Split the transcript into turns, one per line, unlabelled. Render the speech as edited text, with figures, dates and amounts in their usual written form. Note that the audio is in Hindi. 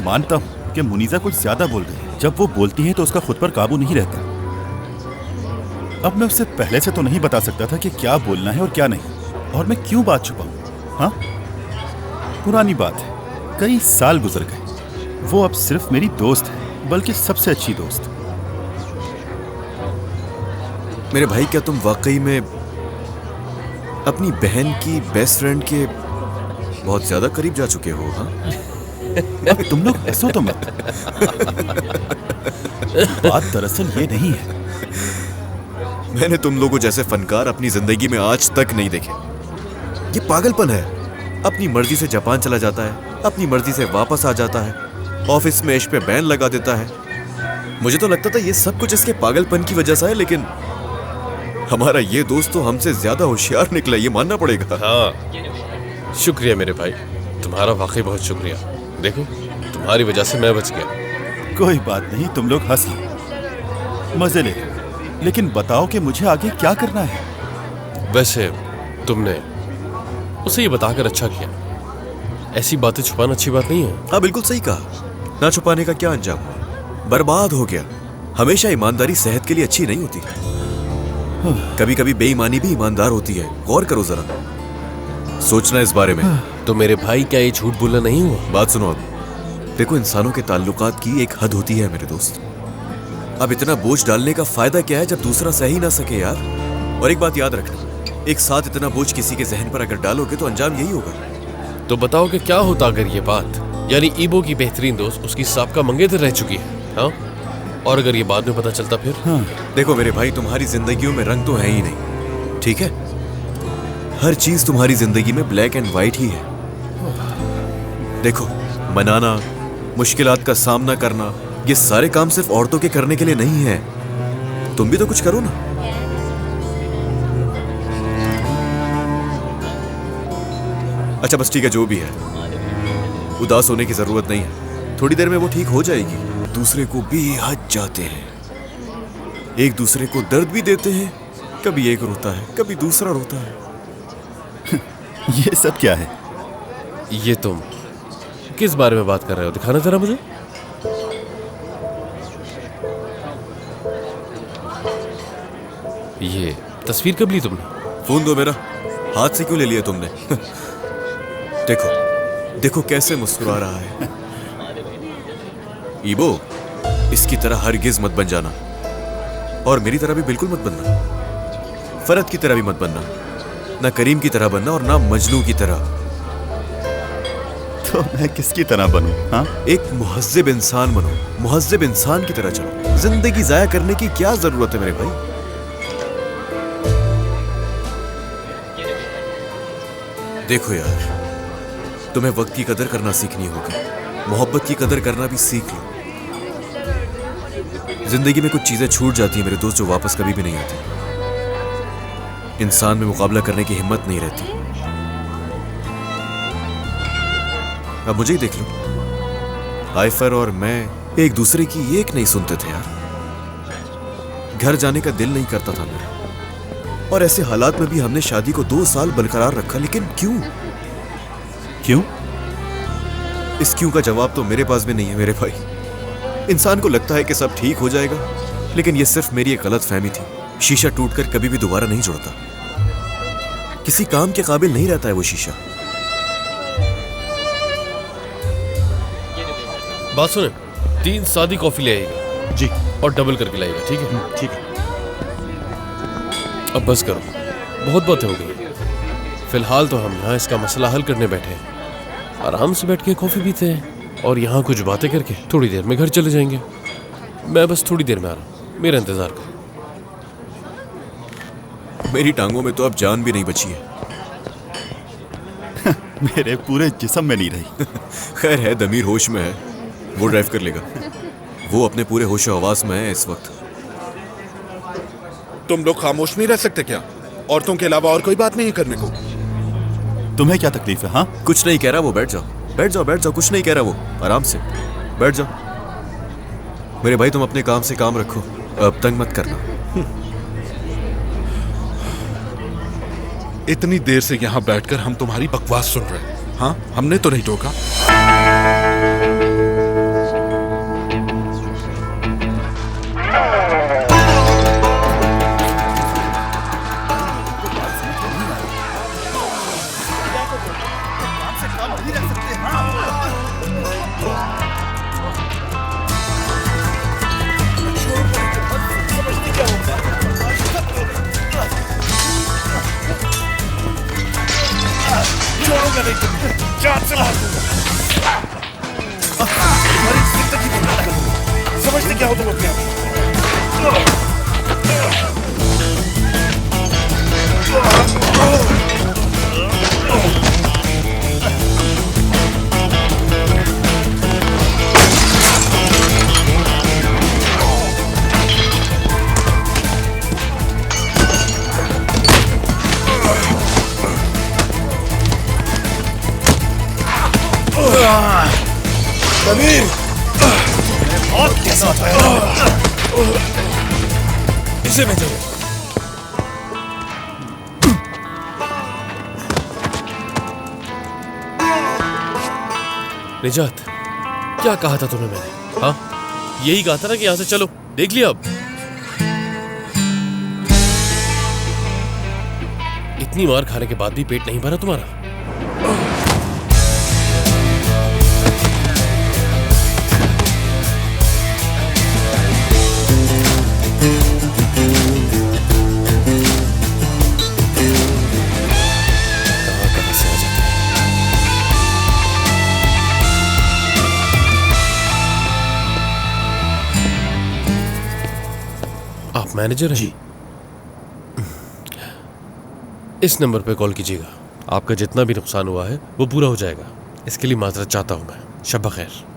मानता हूँ कि मुनीजा कुछ ज्यादा बोल गई है। जब वो बोलती है तो उसका खुद पर काबू नहीं रहता। अब मैं उससे पहले से तो नहीं बता सकता था कि क्या बोलना है और क्या नहीं, और मैं क्यों बात छुपाऊं। हाँ, पुरानी बात है, कई साल गुजर गए। वो अब सिर्फ मेरी दोस्त है, बल्कि सबसे अच्छी दोस्त।
मेरे भाई, क्या तुम वाकई में अपनी बहन की बेस्ट फ्रेंड के बहुत ज्यादा करीब जा चुके हो? हाँ,
अब तुम लोग हंसो तो मत। बात दरअसल ये नहीं है।
मैंने तुम लोगों जैसे फनकार अपनी जिंदगी में आज तक नहीं देखे। ये पागलपन है। अपनी मर्जी से जापान चला जाता है, अपनी मर्जी से वापस आ जाता है, ऑफिस में इश्क पे बैन लगा देता है। मुझे तो लगता था ये सब कुछ इसके पागलपन की वजह से है, लेकिन हमारा ये दोस्त तो हमसे ज्यादा होशियार निकला, ये मानना पड़ेगा।
हाँ, शुक्रिया मेरे भाई, तुम्हारा वाकई बहुत शुक्रिया। देखो, तुम्हारी वजह से मैं बच गया।
कोई बात नहीं, तुम लोग हंस लो, मजे ले, लेकिन बताओ कि मुझे आगे क्या करना है।
वैसे तुमने उसे ये बताकर अच्छा किया। ऐसी बातें छुपाना अच्छी बात नहीं है।
हाँ, बिल्कुल सही कहा। ना छुपाने का क्या अंजाम हुआ? बर्बाद हो गया। हमेशा ईमानदारी सेहत के लिए अच्छी नहीं होती। कभी कभी बेईमानी भी ईमानदार होती है। गौर करो जरा, सोचना इस बारे में।
तो मेरे भाई, क्या ये झूठ बोलना नहीं हुआ?
बात सुनो। अब देखो, इंसानों के ताल्लुकात की एक हद होती है मेरे दोस्त। अब इतना बोझ डालने का फायदा क्या है जब दूसरा सह ही ना सके यार। और एक बात याद रखना, एक साथ इतना बोझ किसी के जहन पर अगर डालोगे तो अंजाम यही होगा।
तो बताओ कि क्या होता अगर ये बात, यानी ईबो की बेहतरीन दोस्त उसकी साबका मंगेतर रह चुकी है, हाँ? और अगर ये बाद में पता चलता फिर?
हाँ।
देखो मेरे भाई, तुम्हारी जिंदगियों में रंग तो है ही नहीं, ठीक है? हर चीज तुम्हारी जिंदगी में ब्लैक एंड व्हाइट ही है। देखो, मनाना, मुश्किलात का सामना करना, ये सारे काम सिर्फ औरतों के करने के लिए नहीं है। तुम भी तो कुछ करो ना। अच्छा बस ठीक है, जो भी है, उदास होने की जरूरत नहीं है। थोड़ी देर में वो ठीक हो जाएगी। दूसरे को बेहद चाहते हैं, एक दूसरे को दर्द भी देते हैं। कभी एक रोता है, कभी दूसरा रोता है।
ये सब क्या है?
ये तुम किस बारे में बात कर रहे हो? दिखाना जरा मुझे। ये तस्वीर कब ली तुमने?
फोन दो मेरा। हाथ से क्यों ले लिया तुमने? देखो देखो कैसे मुस्कुरा रहा है। ईबो, इसकी तरह हरगिज मत बन जाना, और मेरी तरह भी बिल्कुल मत बनना। फरद की तरह भी मत बनना, ना करीम की तरह बनना और ना मजनू की तरह।
तो मैं किसकी तरह बनूं? हाँ,
एक मुहज्जिब इंसान बनो, मुहज्जिब इंसान की तरह चलो। जिंदगी जाया करने की क्या जरूरत है मेरे भाई? देखो यार, तुम्हें वक्त की कदर करना सीखनी होगी, मोहब्बत की कदर करना भी सीख लो। जिंदगी में कुछ चीजें छूट जाती हैं मेरे दोस्त, जो वापस कभी भी नहीं आती। इंसान में मुकाबला करने की हिम्मत नहीं रहती। अब मुझे ही देख लो, आइफर और मैं एक दूसरे की एक नहीं सुनते थे यार। घर जाने का दिल नहीं करता था मेरा, और ऐसे हालात में भी हमने शादी को 2 साल बरकरार रखा। लेकिन क्यों?
क्यों?
इस क्यों का जवाब तो मेरे पास भी नहीं है मेरे भाई। इंसान को लगता है कि सब ठीक हो जाएगा, लेकिन यह सिर्फ मेरी एक गलत फहमी थी। शीशा टूटकर कभी भी दोबारा नहीं जुड़ता। किसी काम के काबिल नहीं रहता है वो शीशा।
बात सुने, 3 सादी कॉफी ले आइएगा
जी,
और डबल करके लाइएगा, ठीक है?
ठीक है।
अब बस करो, बहुत बातें हो गई। फिलहाल तो हम यहाँ इसका मसला हल करने बैठे हैं। आराम से बैठ के कॉफी पीते हैं और यहाँ कुछ बातें करके थोड़ी देर में घर चले जाएंगे। मैं बस थोड़ी देर में आ रहा हूँ, मेरा इंतजार करो।
मेरी टांगों में तो अब जान भी नहीं बची है।
मेरे पूरे जिस्म में नहीं रही।
खैर है, दमीर होश में है, वो ड्राइव कर लेगा। वो अपने पूरे होशो हवास में है इस वक्त।
तुम लोग खामोश नहीं रह सकते क्या? औरतों के अलावा और कोई बात नहीं करने को?
तुम्हें क्या तकलीफ है? हाँ,
कुछ नहीं कह रहा वो। बैठ जाओ बैठ जाओ बैठ जाओ, कुछ नहीं कह रहा वो। आराम से बैठ जाओ। मेरे भाई, तुम अपने काम से काम रखो, अब तंग मत करना।
इतनी देर से यहाँ बैठकर हम तुम्हारी बकवास सुन रहे हैं। हाँ, हमने तो नहीं टोका। जान से मार दूंगा। तुम्हारी जिंदगी बर्बाद कर दूंगा। समझते क्या हो तुम अपने आप?
समीर,
और कैसा होता है?
इसे भेजो।
निजात, क्या कहा था तुम्हें मैंने? हाँ, यही कहा था ना कि यहां से चलो। देख लिया अब? इतनी मार खाने के बाद भी पेट नहीं भरा तुम्हारा? कहां से आ जाते हैं? आप मैनेजर हैं? जी। इस नंबर पे कॉल कीजिएगा। आपका जितना भी नुकसान हुआ है वो पूरा हो जाएगा। इसके लिए माजरत चाहता हूं मैं। शब खैर।